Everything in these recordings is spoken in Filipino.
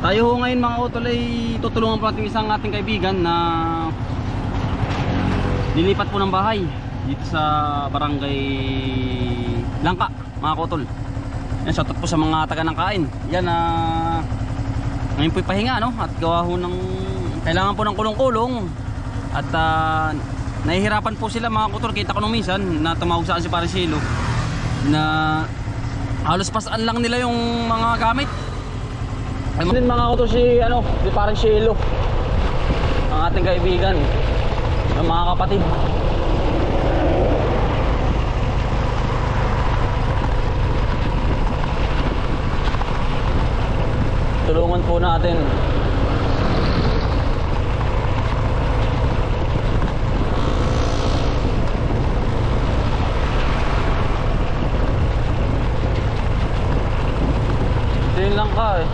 Tayo ho ngayon mga utol ay tutulungan po natin isang ating kaibigan na lilipat po ng bahay dito sa barangay Langka mga utol. Yan, shoutout po sa mga taga ng kain. Yan ngayon po'y pahinga no? At gawa ho ng kailangan po ng kulong-kulong. At nahihirapan po sila mga utol. Kita ko nung minsan na tumawag saan si Parang Shelo na halos pasaan lang nila yung mga gamit. Ay din mga utol si Parang Shelo, ang ating kaibigan, ng mga kapatid. Tulungan po natin. Din lang ka eh.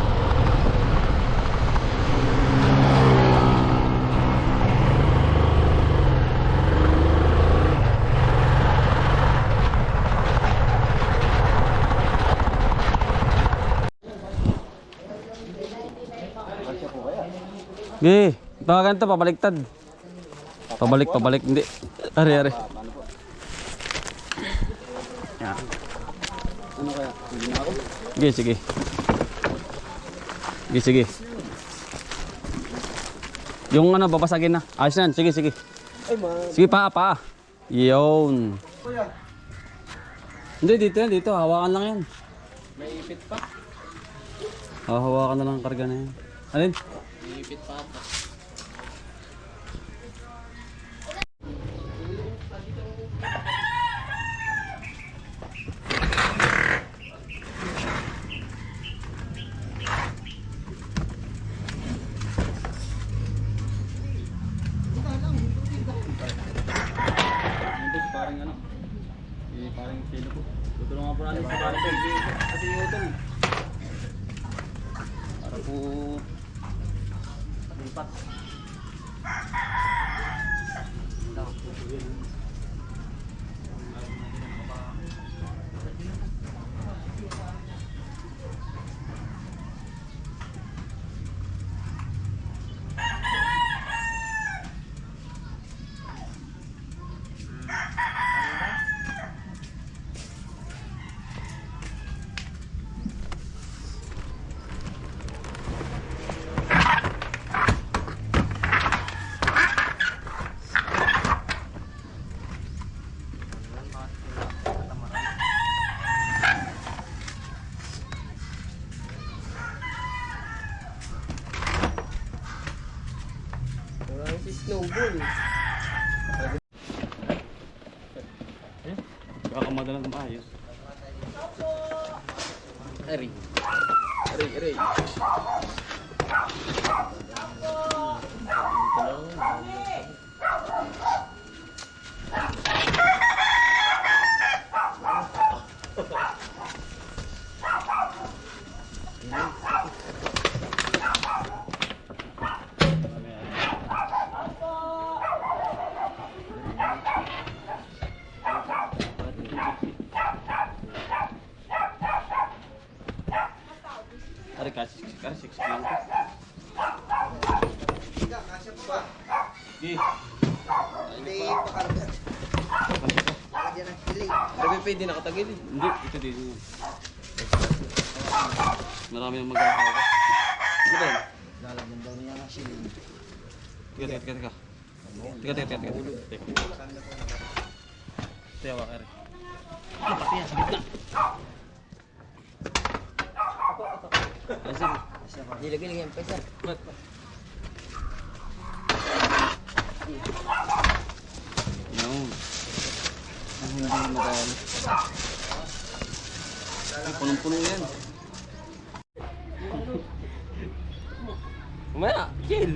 Ge, tawagan to pabaliktad. Pabalik, hindi. Are. Yan. Ano kaya? Hindi na ako. Sige. Sige. Yung babasagin na. Ayos na, sige. Ay, man. Sige pa. Yun. Hindi, dito. Hawakan lang yan. May ipit pa. Hawakan na lang ang karga na yan. Alin? May ipit pa ata. Parang Shelo po. Tutulungan po natin si Parang Shelo kasi utol. Para po lipat. Snowball. Baka madalang maayos. Ari. Ari kasih lang po. Kasya pa ba? Di. Hindi pakarga. Lagyan ng kilig. Pero pwede nakatagilid. Hindi, ito dito. Marami nang magkakawa. Ano ba yan? Lalagyan daw niya ng siling. Teka. Tiyawa ka rin. Pati yan, sa gitna. Lagyan yung pesa. Yun. Ang hindi madami. Punong-puno yan. Kumaya, chill.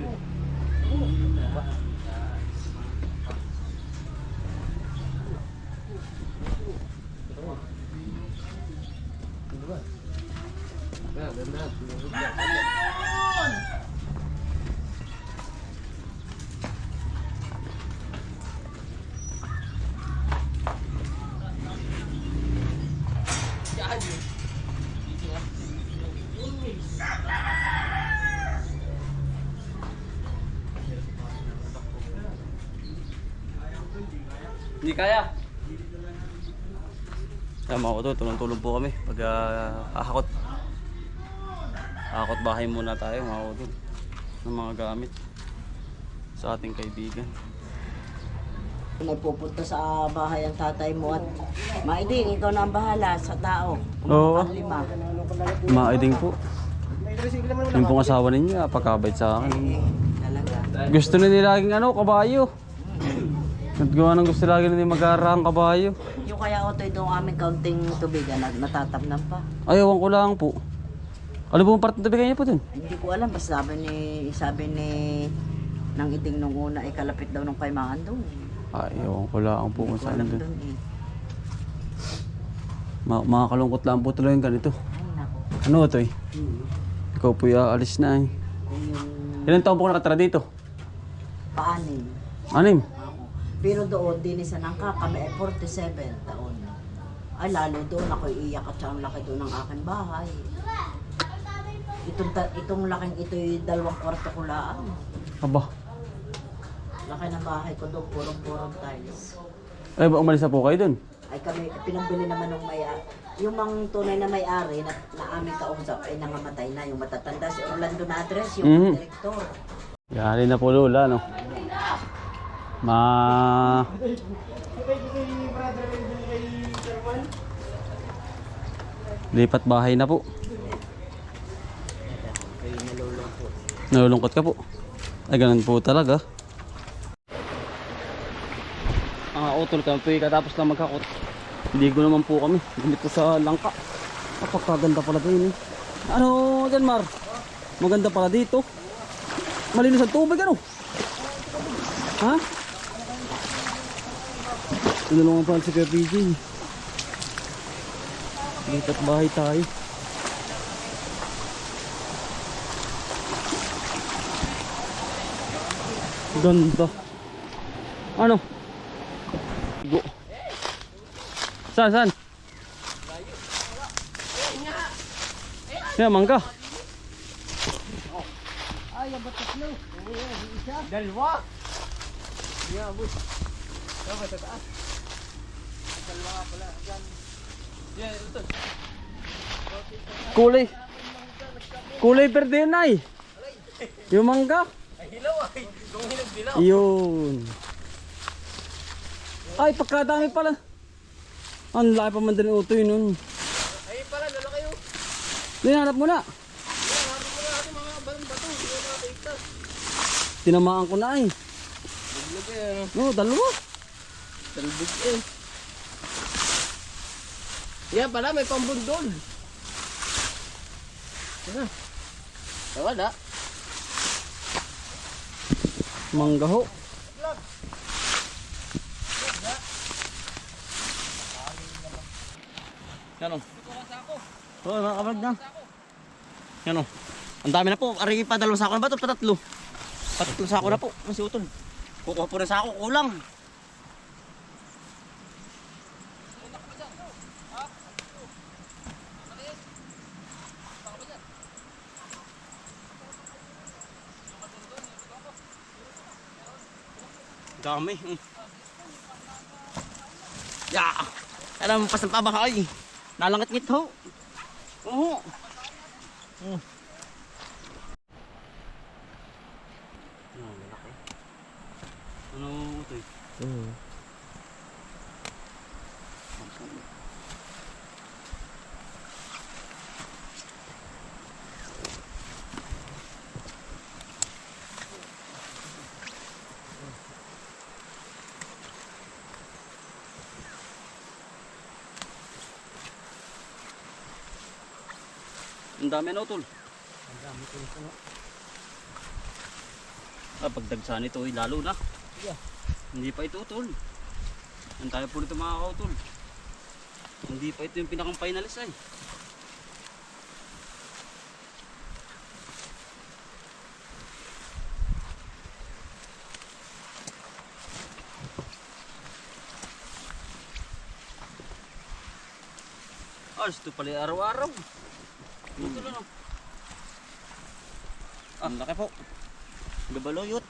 Hindi kaya. Kaya mga utol, tulong-tulong po kami pag ahakot. Ahakot bahay muna tayo mga utol ng mga gamit sa ating kaibigan. Nagpupunta sa bahay ang tatay mo at Maiding, ikaw na ang bahala sa tao. Oo. Lima. Maiding po. Yung pong asawa ninyo, apakabait sa akin. Talaga. Gusto na nila laging kabayo. At gawa ng gusto lagi na mag-aarang kabayo. Yung kaya otoy doon aming kaunting tubigan na natatamnan pa. Ayawan ko lang po. Ano po ang parte ng bigay niya po dun? Hindi ko alam, basta sabi ni nang iting nung una ay kalapit daw nung kaimangan doon. Ayawan ko lang po kung Hindi ko saan alam dun. doon eh. Makakalungkot lang po tuloy yung ganito. Ay nako. Ano ito eh? Ikaw po aalis na eh. Kung yung Ilan taon po nakatira dito? paanin. 6. Pero doon, din isa nang kami ay 47 taon. Ay lalo doon ako iiyak at saka ang laki doon ng aking bahay. Itong laking ito'y 2 kwarto ko lang. Aba. Laki ng bahay ko doon, purong-purong tiles. Ay ba umalis na po kayo dun? Ay kami, pinambili naman ng may-ari. Yung mga tunay na may-ari na aming kausap ay nangamatay na. Yung matatanda si Orlando Nadres, yung direktor. Yari na po Lola, no? Lipat bahay na po. Nalulungkot ka po. Ay ganun po talaga. Utol kami po katapos lang magkakot. Ligo naman po kami. Dito po sa langka. Napakaganda pala din eh. Ano dyan Mar? Maganda pala dito. Malinis ang tubig ano? Ha? Tinulungan pa si Kuya PJ. Lipat bahay tayo. Ganda. Ano? Igo. Saan? Ya, mangga. Dalawa. Yeah, boy. Dapat sa taas. Dalawa pala diyan. Yeah, ito. Kulay verde yun ay. Yung mangga. Ay, hilaw ay. Kung hilaw dilaw. Yun. Ay, pagkadami pala. Ang laki pa man din utoy nun. Ay, pala lalaki yun. Dinanap mo na. Harap mo na natin mga bato. Hindi mo nakakaitas. Tinamaan ko na ay. Biglag eh. No, dalawa. Talbig eh. Yan pala, may pambundol. Yan. Wala. Mangga ho. Yan o. Oo, nakakabalag na. Yan o. Ang dami na po. Ari pa 2 sako na ba ito? Patatlo. Patatlo sako na po. Ang si Utol. Kukuha po rin sako. Kulang. Dami. Ya. Alam mo pas ng pabahay. Nalangit-ngit ho. Oo. Ano ito eh? Ang dami na Utol. Ang dami ko na. Pagdagsa nito ay lalo na. Yeah. Hindi pa ito Utol. Ang tayo po nito mga kautol. Hindi pa ito yung pinakang finalist ay. Ito pala araw-araw. Ito lang. Ang laki po. Gabaluyot.